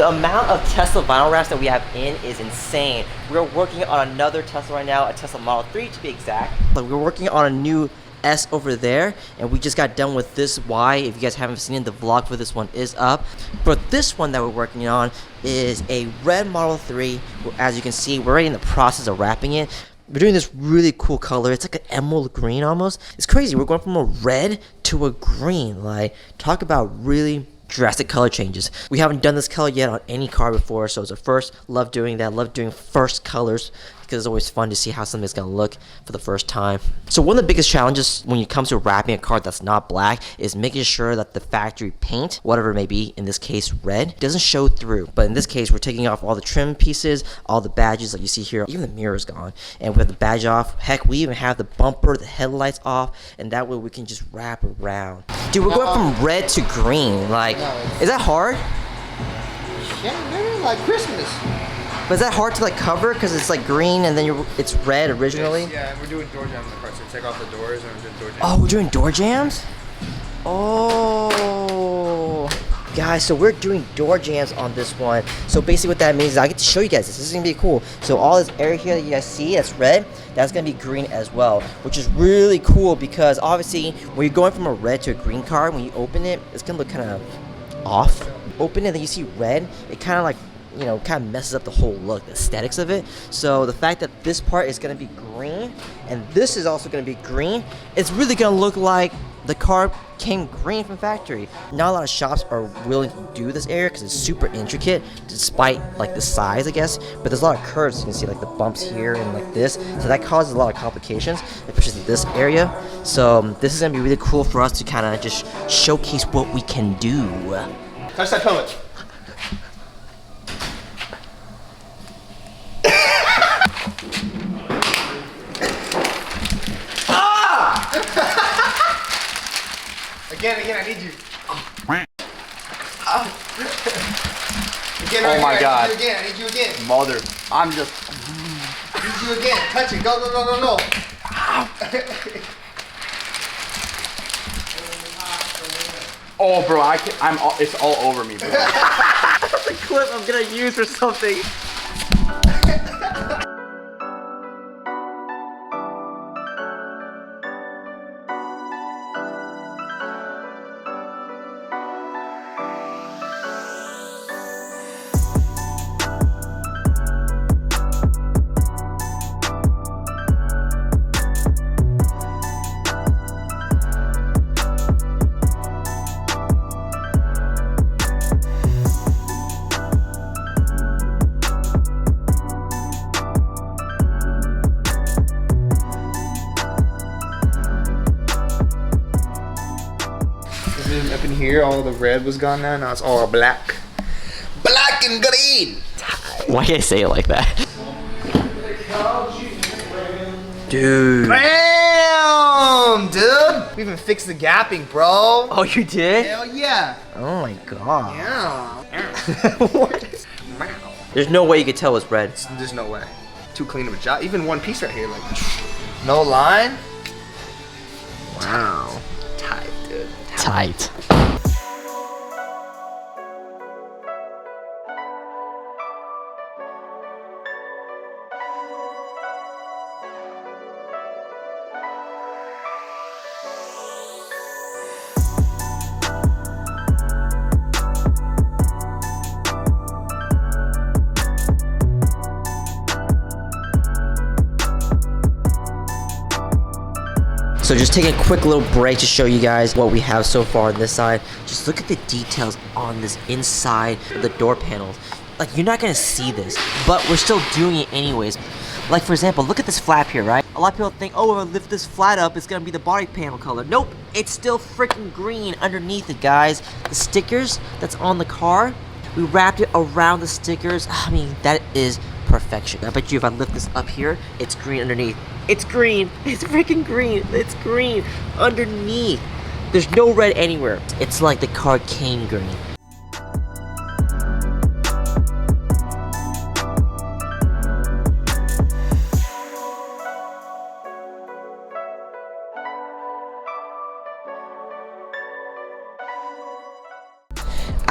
The amount of Tesla vinyl wraps that we have in is insane. We're working on another Tesla right now, a Tesla Model 3 to be exact. But we're working on a new S over there, and we just got done with this Y. If you guys haven't seen it, the vlog for this one is up. But this one that we're working on is a red Model 3. As you can see, we're already in the process of wrapping it. We're doing this really cool color. It's like an emerald green almost. It's crazy. We're going from a red to a green. Like, talk about really drastic color changes. We haven't done this color yet on any car before, so it's a first. Love doing that. Love doing first colors because it's always fun to see how something's gonna look for the first time. So one of the biggest challenges when it comes to wrapping a car that's not black is making sure that the factory paint, whatever it may be, in this case red, doesn't show through. But in this case, we're taking off all the trim pieces, all the badges like you see here. Even the mirror is gone, and we have the badge off. Heck, we even have the bumper, the headlights off, and that way we can just wrap around. Dude, we're going from red to green. Like, is that hard? Yeah, man, like Christmas. But is that hard to like cover because it's like green and then it's red originally? Yeah, and we're doing door jambs in the car, so take off the doors and we're doing door jambs. Oh, we're doing door jambs? Oh, guys, so we're doing door jambs on this one. So basically what that means is I get to show you guys this. This is gonna be cool. So all this area here that you guys see that's red, that's gonna be green as well, which is really cool because obviously when you're going from a red to a green car, when you open it, it's gonna look kind of off. Open it, then you see red, it kind of like, you know, kind of messes up the whole look, the aesthetics of it. So the fact that this part is going to be green and this is also going to be green, it's really going to look like the car came green from factory. Not a lot of shops are willing to do this area because it's super intricate despite like the size, I guess. But there's a lot of curves. You can see like the bumps here and like this. So that causes a lot of complications, especially in this area. So this is going to be really cool for us to kind of just showcase what we can do. Touch that pellet. Again, I need you. Again, oh my God. I need you again. Mother, I'm just. I need you again. Touch it. Go. Oh, bro, it's all over me, bro. That's a clip I'm gonna use for something. Up in here, all the red was gone now it's all black. Black and green! Why can't I say it like that? Dude. Bam! Dude! We even fixed the gapping, bro. Oh, you did? Hell yeah. Oh my god. Yeah. What? There's no way you could tell it's red. There's no way. Too clean of a job. Even one piece right here, like, no line. Wow. Tight, dude. Tight. So just taking a quick little break to show you guys what we have so far on this side. Just look at the details on this inside of the door panels. Like, you're not gonna see this, but we're still doing it anyways. Like, for example, look at this flap here, right? A lot of people think, oh, if I lift this flat up, it's gonna be the body panel color. Nope, it's still freaking green underneath it, guys. The stickers that's on the car, we wrapped it around the stickers. I mean, that is perfection. I bet you if I lift this up here, it's green underneath. It's green. It's freaking green. It's green underneath. There's no red anywhere. It's like the car came green.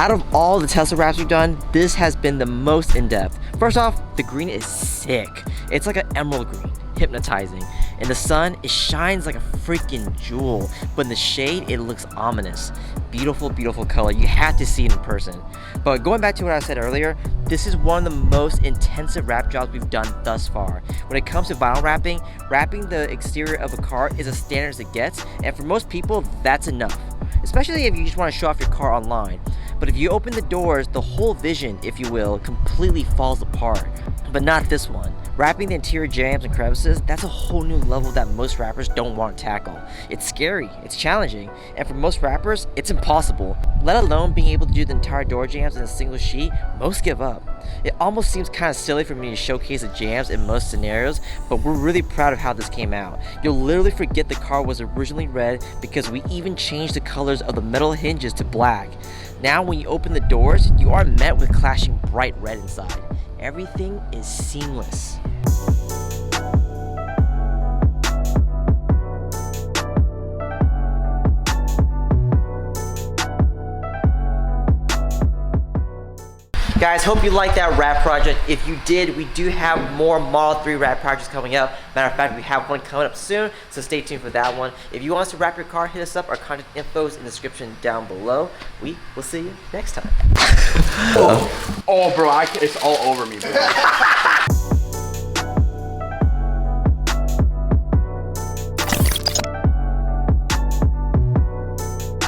Out of all the Tesla wraps we've done, this has been the most in-depth. First off, the green is sick. It's like an emerald green, hypnotizing. In the sun, it shines like a freaking jewel, but in the shade, it looks ominous. Beautiful, beautiful color. You have to see it in person. But going back to what I said earlier, this is one of the most intensive wrap jobs we've done thus far. When it comes to vinyl wrapping, wrapping the exterior of a car is as standard as it gets, and for most people, that's enough. Especially if you just want to show off your car online. But if you open the doors, the whole vision, if you will, completely falls apart. But not this one. Wrapping the interior jambs and crevices, that's a whole new level that most rappers don't want to tackle. It's scary, it's challenging, and for most rappers, it's impossible. Let alone being able to do the entire door jambs in a single sheet, most give up. It almost seems kind of silly for me to showcase the jambs in most scenarios, but we're really proud of how this came out. You'll literally forget the car was originally red because we even changed the colors of the metal hinges to black. Now when you open the doors, you are met with clashing bright red inside. Everything is seamless. Guys, hope you liked that wrap project. If you did, we do have more Model 3 wrap projects coming up. Matter of fact, we have one coming up soon, so stay tuned for that one. If you want us to wrap your car, hit us up. Our contact info is in the description down below. We will see you next time. Oh, bro, it's all over me, bro.